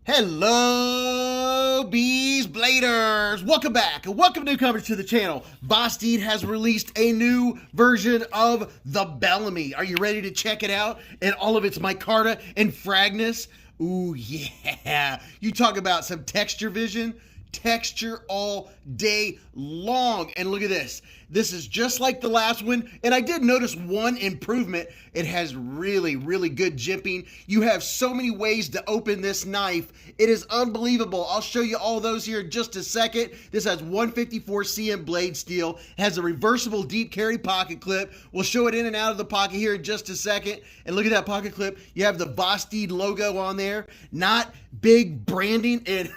Hello, Beez Bladers! Welcome back and welcome newcomers to the channel. VOSTEED has released a new version of the Bellamy. Are you ready to check it out in all of its micarta and fragness? Ooh, yeah. You talk about some texture vision. Texture all day long. And look at this. This is just like the last one. And I did notice one improvement. It has really, really good jimping. You have so many ways to open this knife. It is unbelievable. I'll show you all those here in just a second. This has 154 cm blade steel. It has a reversible deep carry pocket clip. We'll show it in and out of the pocket here in just a second. And look at that pocket clip. You have the VOSTEED logo on there. Not big branding. And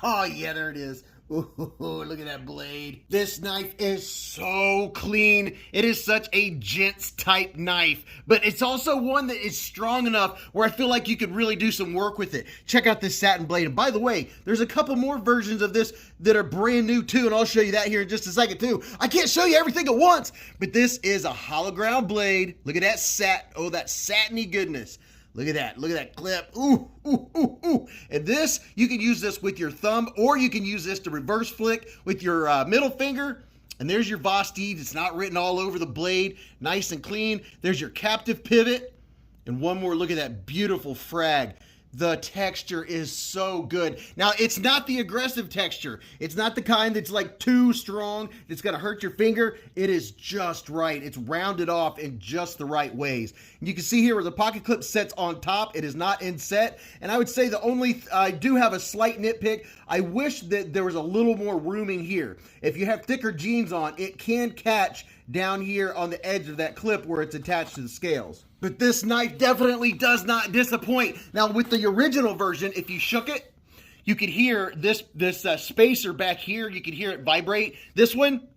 oh yeah, there it is. Ooh, look at that blade. This knife is so clean. It is such a gents type knife, but it's also one that is strong enough where I feel like you could really do some work with it. Check out this satin blade. And by the way, there's a couple more versions of this that are brand new too, and I'll show you that here in just a second too. I can't show you everything at once, but this is a hollow ground blade. Look at that that satiny goodness. Look at that clip. Ooh, ooh, ooh, ooh. And this, you can use this with your thumb, or you can use this to reverse flick with your middle finger. And there's your VOSTEED. It's not written all over the blade. Nice and clean. There's your captive pivot. And one more, look at that beautiful frag. The texture is so good. Now, it's not the aggressive texture. It's not the kind that's like too strong. It's gonna hurt your finger. It is just right. It's rounded off in just the right ways. And you can see here where the pocket clip sets on top. It is not inset. And I would say I do have a slight nitpick. I wish that there was a little more rooming here. If you have thicker jeans on, it can catch down here on the edge of that clip where it's attached to the scales. But this knife definitely does not disappoint. Now with the original version, if you shook it, you could hear this spacer back here. You could hear it vibrate. This one,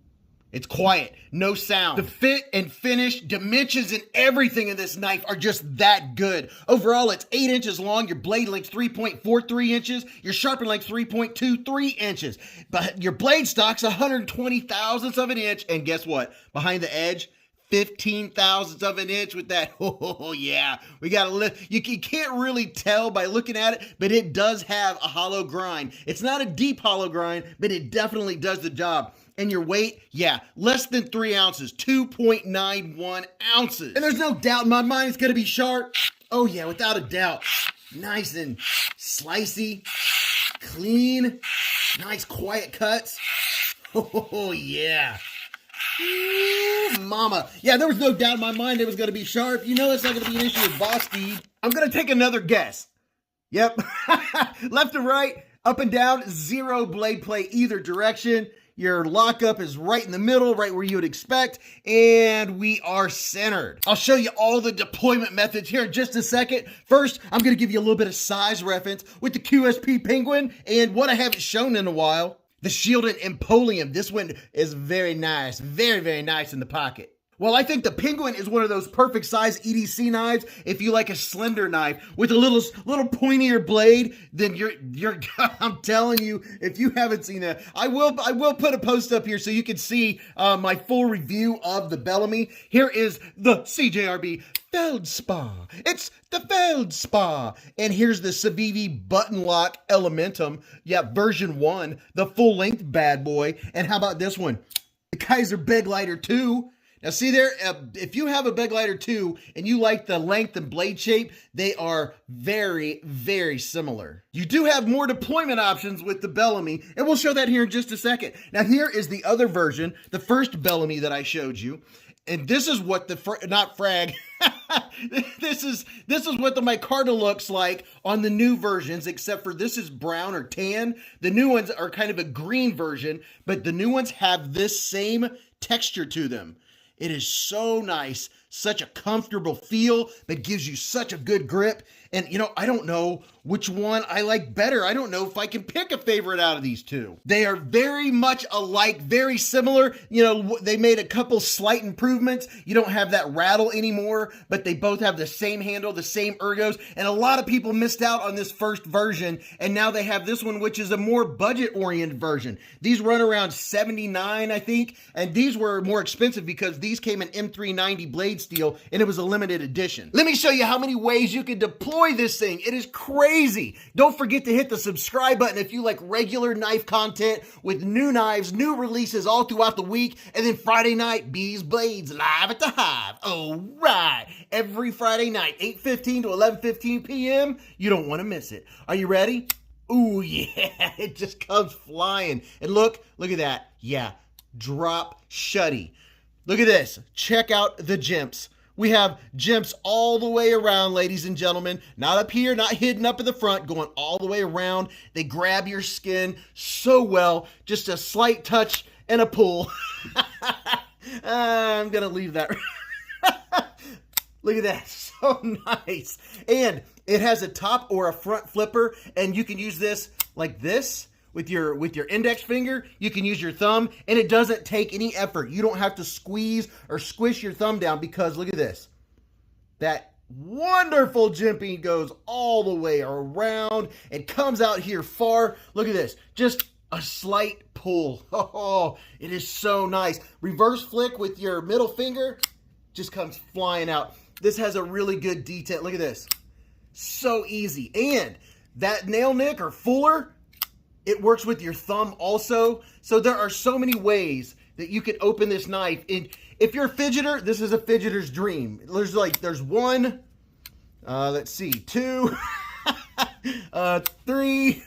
it's quiet, no sound. The fit and finish, dimensions and everything in this knife are just that good. Overall, it's 8 inches long. Your blade length's 3.43 inches. Your sharpen length's 3.23 inches. But your blade stock's 120 thousandths of an inch. And guess what? Behind the edge, 15 thousandths of an inch with that. Oh yeah, we got to lift. You can't really tell by looking at it, but it does have a hollow grind. It's not a deep hollow grind, but it definitely does the job. And your weight, yeah, less than 3 ounces, 2.91 ounces. And there's no doubt in my mind it's gonna be sharp. Oh yeah, without a doubt. Nice and slicey, clean, nice quiet cuts. Oh yeah. Ooh, mama. Yeah, there was no doubt in my mind it was going to be sharp. You know it's not going to be an issue with VOSTEED. I'm going to take another guess. Yep. Left and right, up and down, zero blade play either direction. Your lockup is right in the middle, right where you would expect, and we are centered. I'll show you all the deployment methods here in just a second. First, I'm going to give you a little bit of size reference with the QSP Penguin and what I haven't shown in a while. The shielded Empoleum, this one is very nice, very, very nice in the pocket. Well, I think the Penguin is one of those perfect size EDC knives. If you like a slender knife with a little pointier blade, then you're I'm telling you, if you haven't seen that, I will put a post up here so you can see my full review of the Bellamy. Here is the CJRB Feldspar. It's the Feldspar. And here's the Civivi Button Lock Elementum. Yeah, version 1, the full length bad boy. And how about this one? The KIZER Beg Lighter 2. Now see there, if you have a Beg Lighter 2 and you like the length and blade shape, they are very, very similar. You do have more deployment options with the Bellamy, and we'll show that here in just a second. Now here is the other version, the first Bellamy that I showed you. And this is what the, not frag, this is what the micarta looks like on the new versions, except for this is brown or tan. The new ones are kind of a green version, but the new ones have this same texture to them. It is so nice, such a comfortable feel that gives you such a good grip. And you know, I don't know which one I like better. I don't know if I can pick a favorite out of these two. They are very much alike, very similar. You know, they made a couple slight improvements. You don't have that rattle anymore, but they both have the same handle, the same ergos. And a lot of people missed out on this first version. And now they have this one, which is a more budget-oriented version. These run around $79, I think. And these were more expensive because these came in M390 blade steel, and it was a limited edition. Let me show you how many ways you can deploy this thing. It is crazy. Don't forget to hit the subscribe button if you like regular knife content with new knives, new releases all throughout the week, and then Friday night, Beez Blades live at the Hive. All right, every Friday night, 8:15 to 11:15 p.m. You don't want to miss it. Are you ready? Ooh, yeah, it just comes flying. And look at that. Yeah, drop shutty. Look at this. Check out the jimps. We have jimps all the way around, ladies and gentlemen. Not up here, not hidden up in the front, going all the way around. They grab your skin so well. Just a slight touch and a pull. I'm going to leave that. Look at that. So nice. And it has a top or a front flipper, and you can use this like this. With your index finger, you can use your thumb, and it doesn't take any effort. You don't have to squeeze or squish your thumb down because look at this. That wonderful jimping goes all the way around and comes out here far. Look at this. Just a slight pull. Oh, it is so nice. Reverse flick with your middle finger, just comes flying out. This has a really good detail. Look at this. So easy. And that nail nick or fuller, it works with your thumb also. So there are so many ways that you can open this knife. And if you're a fidgeter, this is a fidgeter's dream. There's one, let's see, two, three,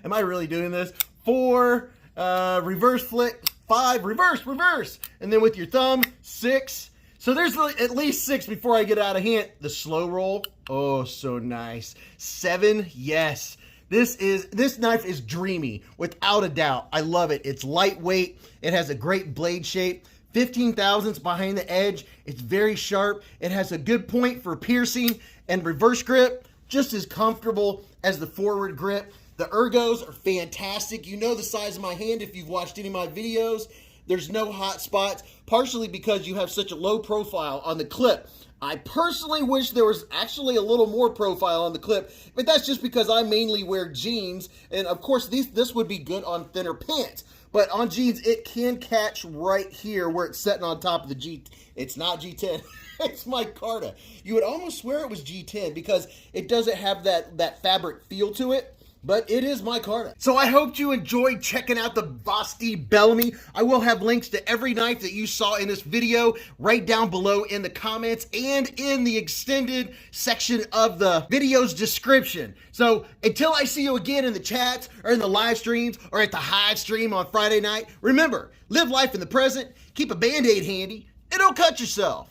am I really doing this? Four, reverse flick, five, reverse. And then with your thumb, six. So there's at least six before I get out of hand. The slow roll, oh, so nice. Seven, yes. This knife is dreamy, without a doubt. I love it. It's lightweight. It has a great blade shape. 15 thousandths behind the edge. It's very sharp. It has a good point for piercing, and reverse grip, just as comfortable as the forward grip. The ergos are fantastic. You know the size of my hand if you've watched any of my videos. There's no hot spots, partially because you have such a low profile on the clip. I personally wish there was actually a little more profile on the clip, but that's just because I mainly wear jeans, and of course this would be good on thinner pants. But on jeans, it can catch right here where it's sitting on top of the G. It's not G10. It's micarta. You would almost swear it was G10 because it doesn't have that fabric feel to it. But it is micarta. So I hope you enjoyed checking out the VOSTEED Bellamy. I will have links to every knife that you saw in this video right down below in the comments and in the extended section of the video's description. So until I see you again in the chats or in the live streams or at the Hive stream on Friday night, remember, live life in the present, keep a Band-Aid handy, and don't cut yourself.